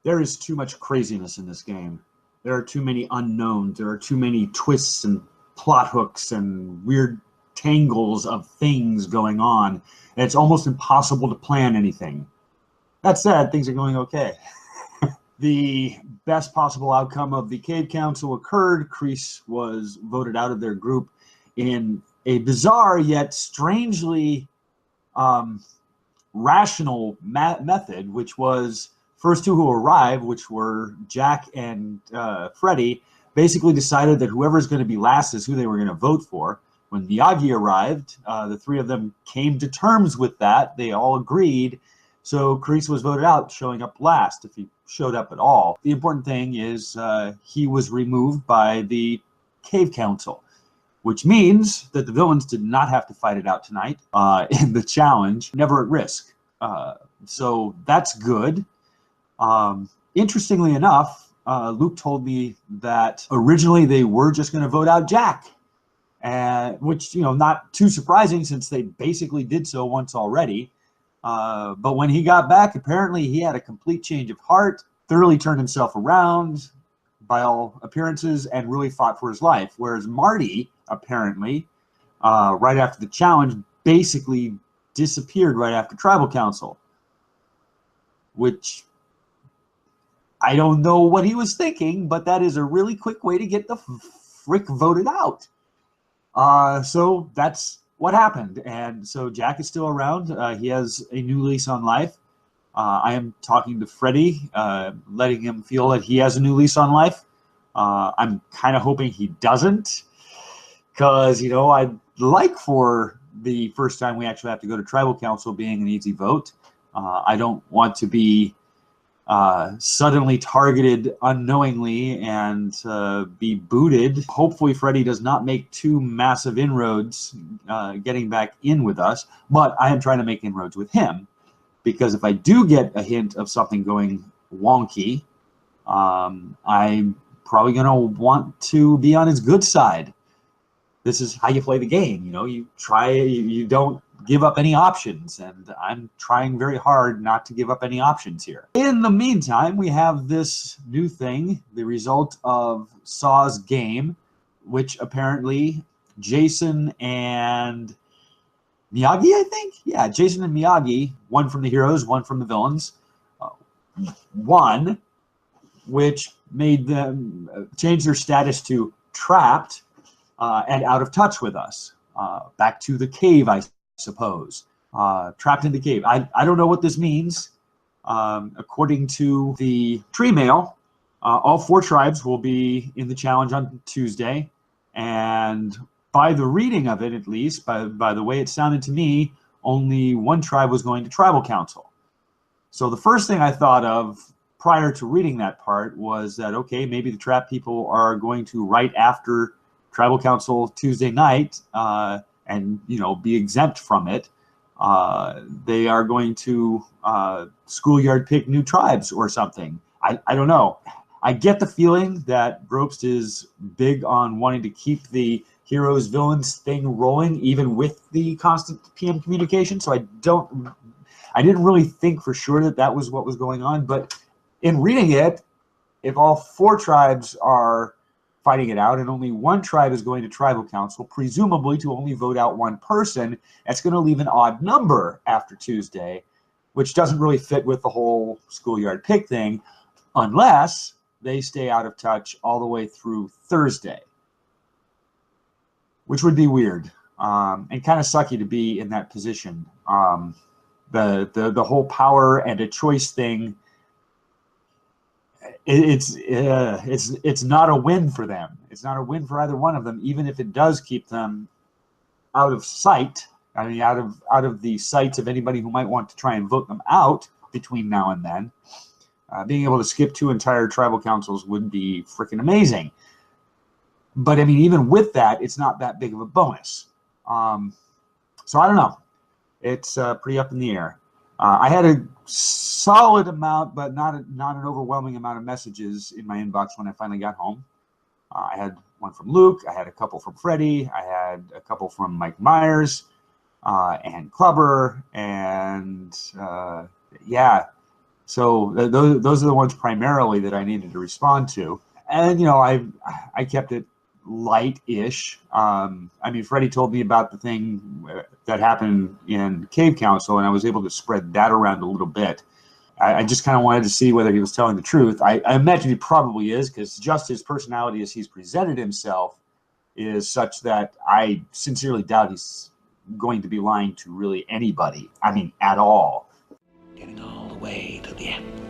There is too much craziness in this game. There are too many unknowns. There are too many twists and plot hooks and weird tangles of things going on. And it's almost impossible to plan anything. That said, things are going okay. The best possible outcome of the Cave Council occurred. Kreese was voted out of their group in a bizarre yet strangely rational method, which was first two who arrived, which were Jack and Freddy, basically decided that whoever's going to be last is who they were going to vote for. When Miyagi arrived, the three of them came to terms with that. They all agreed. So Kreese was voted out, showing up last, if he showed up at all. The important thing is he was removed by the Cave Council, which means that the villains did not have to fight it out tonight in the challenge, never at risk. So that's good. Interestingly enough, Luke told me that originally they were just going to vote out Jack, which, not too surprising since they basically did so once already. But when he got back, apparently he had a complete change of heart, thoroughly turned himself around by all appearances, and really fought for his life. Whereas Marty, apparently, right after the challenge, basically disappeared right after Tribal Council, which I don't know what he was thinking, but that is a really quick way to get the frick voted out. So that's what happened. And so Jack is still around. He has a new lease on life. I am talking to Freddy, letting him feel that he has a new lease on life. I'm kind of hoping he doesn't, because, I'd like for the first time we actually have to go to Tribal Council being an easy vote. I don't want to be suddenly targeted unknowingly and be booted. Hopefully Freddy does not make too massive inroads getting back in with us, but I am trying to make inroads with him, because if I do get a hint of something going wonky, I'm probably going to want to be on his good side. This is how you play the game. You don't give up any options, and I'm trying very hard not to give up any options here. In the meantime, we have this new thing, the result of Saw's game, which apparently Jason and Miyagi, I think? Yeah, Jason and Miyagi, one from the heroes, one from the villains, won, which made them change their status to trapped and out of touch with us. Back to the cave, I suppose. Trapped in the cave. I don't know what this means. According to the tree mail, all 4 tribes will be in the challenge on Tuesday, and by the reading of it, at least, by the way it sounded to me, only 1 tribe was going to Tribal Council. So the first thing I thought of prior to reading that part was that, okay, maybe the trap people are going to, right after Tribal Council Tuesday night, and be exempt from it, they are going to schoolyard pick new tribes or something. I don't know. I get the feeling that Brobst is big on wanting to keep the heroes villains thing rolling, even with the constant PM communication. So I didn't really think for sure that was what was going on. But in reading it, if all 4 tribes are fighting it out and only 1 tribe is going to Tribal Council, presumably to only vote out 1 person, that's going to leave an odd number after Tuesday, which doesn't really fit with the whole schoolyard pick thing, unless they stay out of touch all the way through Thursday, which would be weird and kind of sucky to be in that position. The whole power and a choice thing, it's not a win for them. It's not a win for either one of them, even if it does keep them out of sight. I mean, out of the sights of anybody who might want to try and vote them out between now and then. Being able to skip 2 entire tribal councils would be freaking amazing. But I mean, even with that, it's not that big of a bonus. So I don't know. It's pretty up in the air. I had a solid amount, but not an overwhelming amount of messages in my inbox when I finally got home. I had one from Luke. I had a couple from Freddy. I had a couple from Mike Myers and Clubber. And yeah, So those are the ones primarily that I needed to respond to. And, you know, I kept it light-ish. I mean, Freddie told me about the thing that happened in Cave Council, and I was able to spread that around a little bit. I just kind of wanted to see whether he was telling the truth. I imagine he probably is, because just his personality as he's presented himself is such that I sincerely doubt he's going to be lying to really anybody. I mean, at all. Getting all the way to the end.